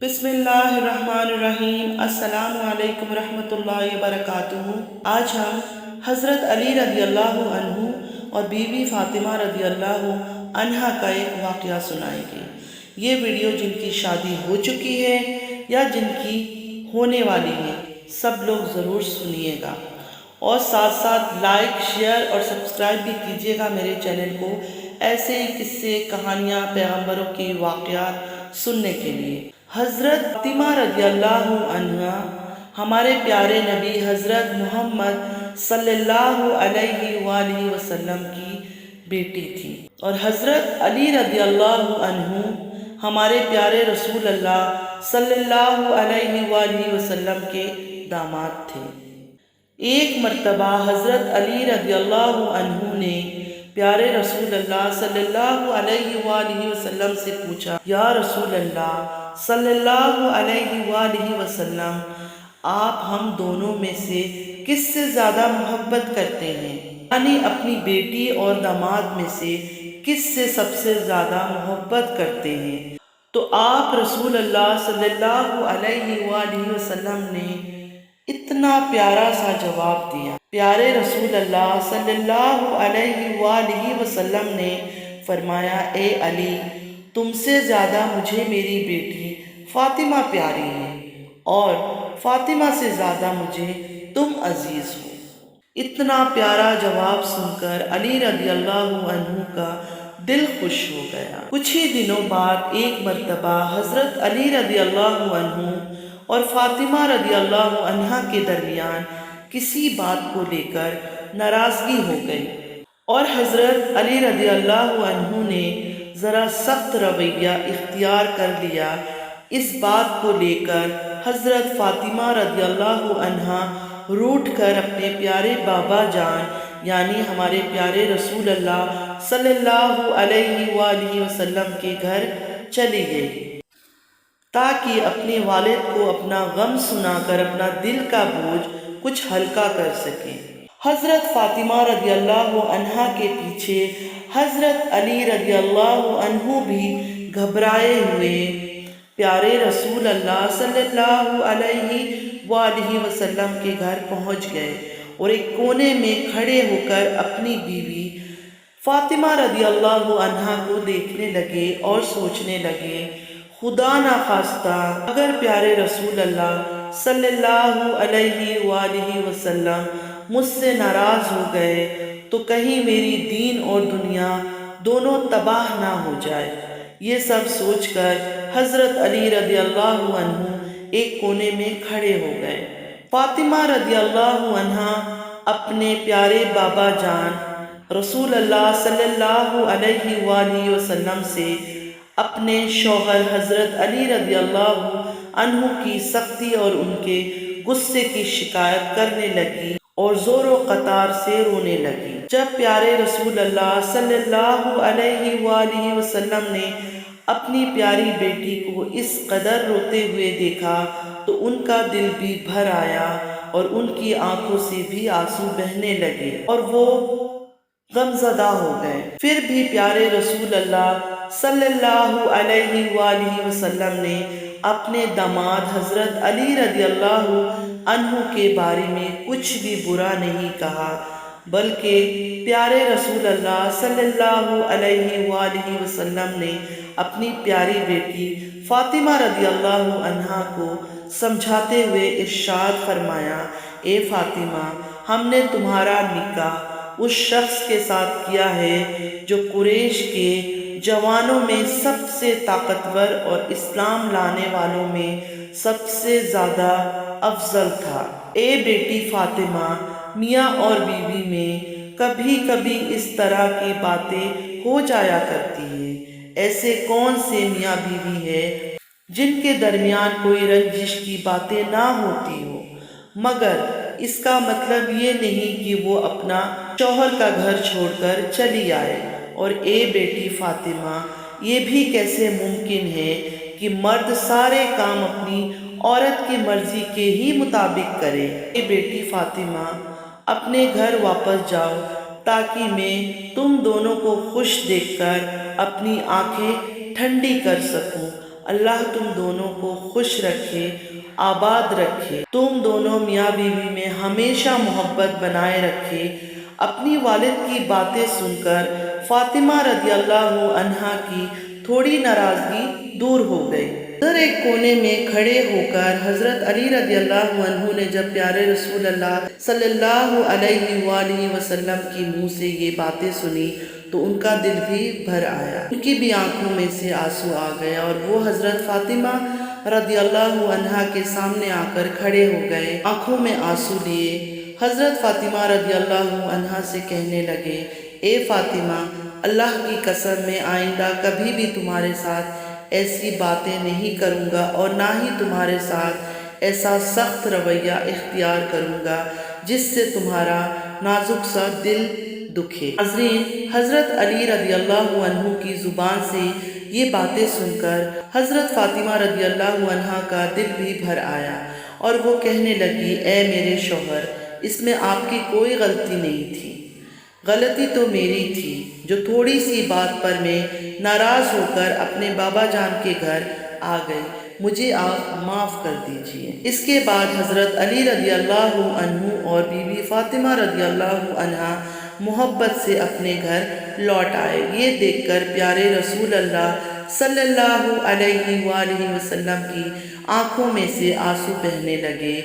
بسم اللہ الرحمن الرحیم۔ السلام علیکم ورحمۃ اللہ وبرکاتہ۔ آج ہم حضرت علی رضی اللہ عنہ اور بیوی فاطمہ رضی اللہ عنہا کا ایک واقعہ سنائیں گے۔ یہ ویڈیو جن کی شادی ہو چکی ہے یا جن کی ہونے والی ہے، سب لوگ ضرور سنیے گا، اور ساتھ ساتھ لائک، شیئر اور سبسکرائب بھی کیجیے گا میرے چینل کو، ایسے ہی قصے، کہانیاں، پیغمبروں کی واقعات سننے کے لیے۔ حضرت فاطمہ رضی اللہ عنہا ہمارے پیارے نبی حضرت محمد صلی اللہ علیہ وآلہ وسلم کی بیٹی تھی، اور حضرت علی رضی اللہ عنہ ہمارے پیارے رسول اللہ صلی اللہ علیہ وآلہ وسلم کے داماد تھے۔ ایک مرتبہ حضرت علی رضی اللہ عنہ نے پیارے رسول اللہ صلی اللہ علیہ وآلہ وسلم سے پوچھا، یا رسول اللہ صلی اللہ علیہ وآلہ وسلم، آپ ہم دونوں میں سے کس سے زیادہ محبت کرتے ہیں؟ یعنی اپنی بیٹی اور داماد میں سے کس سے سب سے زیادہ محبت کرتے ہیں؟ تو آپ رسول اللہ صلی اللہ علیہ وآلہ وسلم نے اتنا پیارا سا جواب دیا۔ پیارے رسول اللہ صلی اللہ علیہ وآلہ وسلم نے فرمایا، اے علی، تم سے زیادہ مجھے میری بیٹی فاطمہ پیاری ہے، اور فاطمہ سے زیادہ مجھے تم عزیز ہو۔ اتنا پیارا جواب سن کر علی رضی اللہ عنہ کا دل خوش ہو گیا۔ کچھ ہی دنوں بعد ایک مرتبہ حضرت علی رضی اللہ عنہ اور فاطمہ رضی اللہ عنہا کے درمیان کسی بات کو لے کر ناراضگی ہو گئی، اور حضرت علی رضی اللہ عنہ نے ذرا سخت رویہ اختیار کر لیا۔ اس بات کو لے کر حضرت فاطمہ رضی اللہ عنہا روٹھ کر اپنے پیارے بابا جان یعنی ہمارے پیارے رسول اللہ صلی اللہ علیہ وآلہ وسلم کے گھر چلی گئی، تاکہ اپنے والد کو اپنا غم سنا کر اپنا دل کا بوجھ کچھ ہلکا کر سکے۔ حضرت فاطمہ رضی اللہ عنہا کے پیچھے حضرت علی رضی اللہ عنہ بھی گھبرائے ہوئے پیارے رسول اللہ صلی اللہ علیہ وآلہ وسلم کے گھر پہنچ گئے، اور ایک کونے میں کھڑے ہو کر اپنی بیوی فاطمہ رضی اللہ عنہا کو دیکھنے لگے اور سوچنے لگے، خدا نخواستہ اگر پیارے رسول اللہ صلی اللہ علیہ وآلہ وسلم مجھ سے ناراض ہو گئے تو کہیں میری دین اور دنیا دونوں تباہ نہ ہو جائے۔ یہ سب سوچ کر حضرت علی رضی اللہ عنہ ایک کونے میں کھڑے ہو گئے۔ فاطمہ رضی اللہ عنہا اپنے پیارے بابا جان رسول اللہ صلی اللہ علیہ وآلہ وسلم سے اپنے شوہر حضرت علی رضی اللہ عنہ کی سختی اور ان کے غصے کی شکایت کرنے لگی اور زور و قطار سے رونے لگی۔ جب پیارے رسول اللہ صلی اللہ علیہ وآلہ وسلم نے اپنی پیاری بیٹی کو اس قدر روتے ہوئے دیکھا تو ان کا دل بھی بھر آیا، اور ان کی آنکھوں سے بھی آنسو بہنے لگے، اور وہ غمزدہ ہو گئے۔ پھر بھی پیارے رسول اللہ صلی اللہ علیہ وآلہ وسلم نے اپنے داماد حضرت علی رضی اللہ عنہ کے بارے میں کچھ بھی برا نہیں کہا، بلکہ پیارے رسول اللہ صلی اللہ علیہ وآلہ وسلم نے اپنی پیاری بیٹی فاطمہ رضی اللہ عنہا کو سمجھاتے ہوئے ارشاد فرمایا، اے فاطمہ، ہم نے تمہارا نکاح اس شخص کے ساتھ کیا ہے جو قریش کے جوانوں میں سب سے طاقتور اور اسلام لانے والوں میں سب سے زیادہ افضل تھا۔ اے بیٹی فاطمہ، میاں اور بیوی میں کبھی کبھی اس طرح کی باتیں ہو جایا کرتی ہیں۔ ایسے کون سے میاں بیوی ہے جن کے درمیان کوئی رنجش کی باتیں نہ ہوتی ہو، مگر اس کا مطلب یہ نہیں کہ وہ اپنا شوہر کا گھر چھوڑ کر چلی آئے۔ اور اے بیٹی فاطمہ، یہ بھی کیسے ممکن ہے کہ مرد سارے کام اپنی عورت کی مرضی کے ہی مطابق کرے؟ اے بیٹی فاطمہ، اپنے گھر واپس جاؤ تاکہ میں تم دونوں کو خوش دیکھ کر اپنی آنکھیں ٹھنڈی کر سکوں۔ اللہ تم دونوں کو خوش رکھے، آباد رکھے، تم دونوں میاں بیوی میں ہمیشہ محبت بنائے رکھے۔ اپنی والد کی باتیں سن کر فاطمہ رضی اللہ عنہا کی تھوڑی ناراضگی دور ہو گئی۔ ادھر ایک کونے میں کھڑے ہو کر حضرت علی رضی اللہ عنہ نے جب پیارے رسول اللہ صلی اللہ علیہ وآلہ وسلم کی منہ سے یہ باتیں سنی تو ان کا دل بھی بھر آیا، ان کی بھی آنکھوں میں سے آنسو آ گئے اور وہ حضرت فاطمہ رضی اللہ عنہا کے سامنے آ کر کھڑے ہو گئے، آنکھوں میں آنسو لیے۔ حضرت فاطمہ رضی اللہ عنہا سے کہنے لگے، اے فاطمہ، اللہ کی قسم میں آئندہ کبھی بھی تمہارے ساتھ ایسی باتیں نہیں کروں گا اور نہ ہی تمہارے ساتھ ایسا سخت رویہ اختیار کروں گا جس سے تمہارا نازک سا دل دکھے۔ ناظرین، حضرت علی رضی اللہ عنہ کی زبان سے یہ باتیں سن کر حضرت فاطمہ رضی اللہ عنہا کا دل بھی بھر آیا اور وہ کہنے لگی، اے میرے شوہر، اس میں آپ کی کوئی غلطی نہیں تھی، غلطی تو میری تھی جو تھوڑی سی بات پر میں ناراض ہو کر اپنے بابا جان کے گھر آ گئی، مجھے آپ معاف کر دیجئے۔ اس کے بعد حضرت علی رضی اللہ عنہ اور بی بی فاطمہ رضی اللہ عنہا محبت سے اپنے گھر لوٹ آئے۔ یہ دیکھ کر پیارے رسول اللہ صلی اللہ علیہ وآلہ وسلم کی آنکھوں میں سے آنسو بہنے لگے۔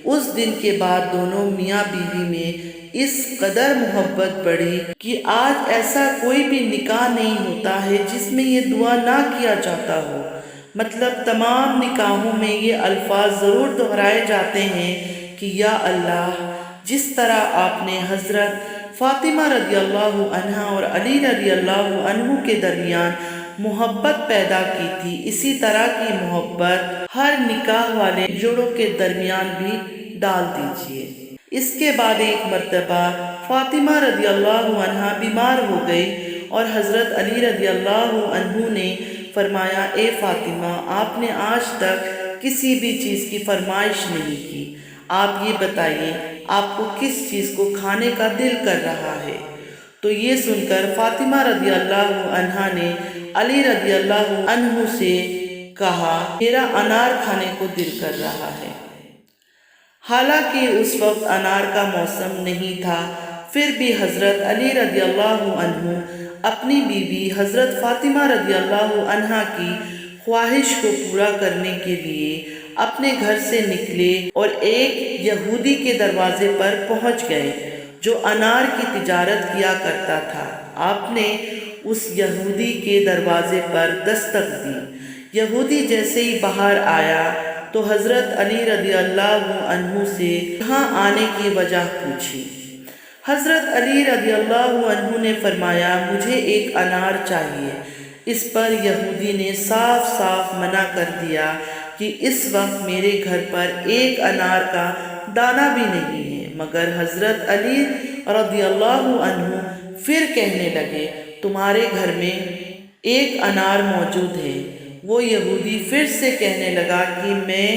اس دن کے بعد دونوں میاں بیوی میں اس قدر محبت بڑھی کہ آج ایسا کوئی بھی نکاح نہیں ہوتا ہے جس میں یہ دعا نہ کیا جاتا ہو، مطلب تمام نکاحوں میں یہ الفاظ ضرور دہرائے جاتے ہیں کہ یا اللہ، جس طرح آپ نے حضرت فاطمہ رضی اللہ عنہا اور علی رضی اللہ عنہ کے درمیان محبت پیدا کی تھی، اسی طرح کی محبت ہر نکاح والے جوڑوں کے درمیان بھی ڈال دیجیے۔ اس کے بعد ایک مرتبہ فاطمہ رضی اللہ عنہا بیمار ہو گئی اور حضرت علی رضی اللہ عنہ نے فرمایا، اے فاطمہ، آپ نے آج تک کسی بھی چیز کی فرمائش نہیں کی، آپ یہ بتائیے آپ کو کس چیز کو کھانے کا دل کر رہا ہے؟ تو یہ سن کر فاطمہ رضی اللہ عنہا نے علی رضی اللہ عنہ سے کہا، میرا انار کھانے کو دل کر رہا ہے۔ حالانکہ اس وقت انار کا موسم نہیں تھا، پھر بھی حضرت علی رضی اللہ عنہ اپنی بیوی حضرت فاطمہ رضی اللہ عنہا کی خواہش کو پورا کرنے کے لیے اپنے گھر سے نکلے اور ایک یہودی کے دروازے پر پہنچ گئے جو انار کی تجارت کیا کرتا تھا۔ آپ نے اس یہودی کے دروازے پر دستک دی۔ یہودی جیسے ہی باہر آیا تو حضرت علی رضی اللہ عنہ سے یہاں آنے کی وجہ پوچھی۔ حضرت علی رضی اللہ عنہ نے فرمایا، مجھے ایک انار چاہیے۔ اس پر یہودی نے صاف صاف منع کر دیا کہ اس وقت میرے گھر پر ایک انار کا دانہ بھی نہیں ہے، مگر حضرت علی رضی اللہ عنہ پھر کہنے لگے، تمہارے گھر میں ایک انار موجود ہے۔ وہ یہودی پھر سے کہنے لگا کہ میں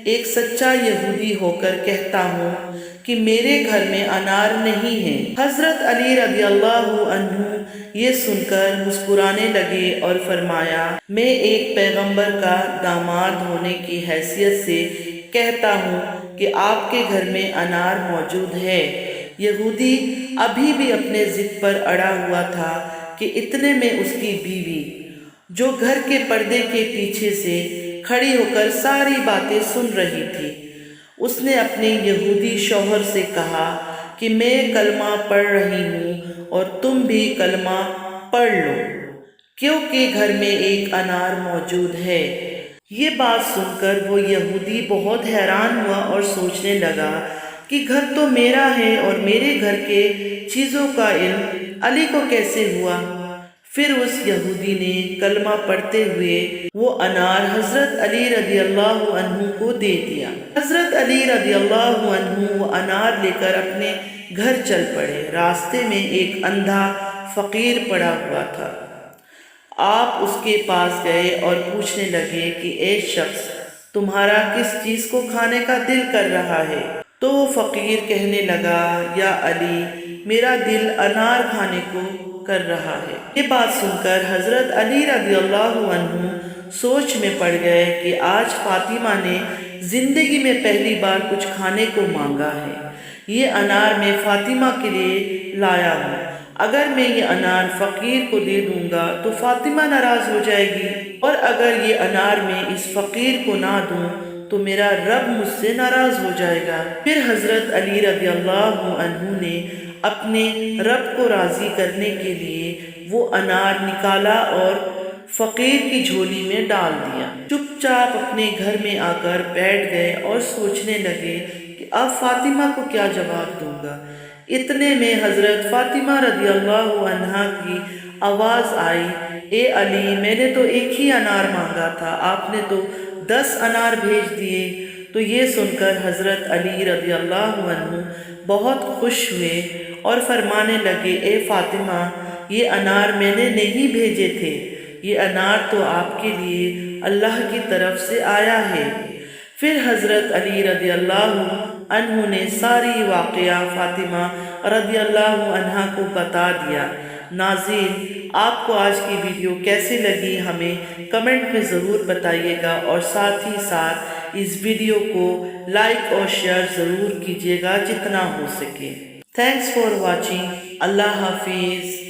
ایک سچا یہودی ہو کر کہتا ہوں کہ میرے گھر میں انار نہیں ہے۔ حضرت علی رضی اللہ عنہ یہ سن کر مسکرانے لگے اور فرمایا، میں ایک پیغمبر کا داماد ہونے کی حیثیت سے کہتا ہوں کہ آپ کے گھر میں انار موجود ہے۔ یہودی ابھی بھی اپنے ضد پر اڑا ہوا تھا کہ اتنے میں اس کی بیوی، جو گھر کے پردے کے پیچھے سے کھڑی ہو کر ساری باتیں سن رہی تھی، اس نے اپنے یہودی شوہر سے کہا کہ میں کلمہ پڑھ رہی ہوں اور تم بھی کلمہ پڑھ لو، کیونکہ گھر میں ایک انار موجود ہے۔ یہ بات سن کر وہ یہودی بہت حیران ہوا اور سوچنے لگا کہ گھر تو میرا ہے اور میرے گھر کے چیزوں کا علم علی کو کیسے ہوا؟ پھر اس یہودی نے کلمہ پڑھتے ہوئے وہ انار حضرت علی رضی اللہ عنہ کو دے دیا۔ حضرت علی رضی اللہ عنہ وہ انار لے کر اپنے گھر چل پڑے۔ راستے میں ایک اندھا فقیر پڑا ہوا تھا۔ آپ اس کے پاس گئے اور پوچھنے لگے کہ اے شخص، تمہارا کس چیز کو کھانے کا دل کر رہا ہے؟ تو وہ فقیر کہنے لگا، یا علی، میرا دل انار کھانے کو کر رہا ہے۔ یہ بات سن کر حضرت علی رضی اللہ عنہ سوچ میں پڑ گئے کہ آج فاطمہ نے زندگی میں پہلی بار کچھ کھانے کو مانگا ہے۔ یہ انار میں فاطمہ کے لیے لایا ہوں، اگر میں یہ انار فقیر کو دے دوں گا تو فاطمہ ناراض ہو جائے گی، اور اگر یہ انار میں اس فقیر کو نہ دوں تو میرا رب مجھ سے ناراض ہو جائے گا۔ پھر حضرت علی رضی اللہ عنہ نے اپنے رب کو راضی کرنے کے لیے وہ انار نکالا اور فقیر کی جھولی میں ڈال دیا۔ چپ چاپ اپنے گھر میں آ کر بیٹھ گئے اور سوچنے لگے کہ اب فاطمہ کو کیا جواب دوں گا۔ اتنے میں حضرت فاطمہ رضی اللہ عنہا کی آواز آئی، اے علی، میں نے تو ایک ہی انار مانگا تھا، آپ نے تو 10 انار بھیج دیے۔ تو یہ سن کر حضرت علی رضی اللہ عنہ بہت خوش ہوئے اور فرمانے لگے، اے فاطمہ، یہ انار میں نے نہیں بھیجے تھے، یہ انار تو آپ کے لیے اللہ کی طرف سے آیا ہے۔ پھر حضرت علی رضی اللہ عنہ نے ساری واقعہ فاطمہ رضی اللہ عنہا کو بتا دیا۔ ناظرین، آپ کو آج کی ویڈیو کیسی لگی ہمیں کمنٹ میں ضرور بتائیے گا، اور ساتھ ہی ساتھ اس ویڈیو کو لائک اور شیئر ضرور کیجیے گا جتنا ہو سکے۔ Thanks for watching. اللہ حافظ۔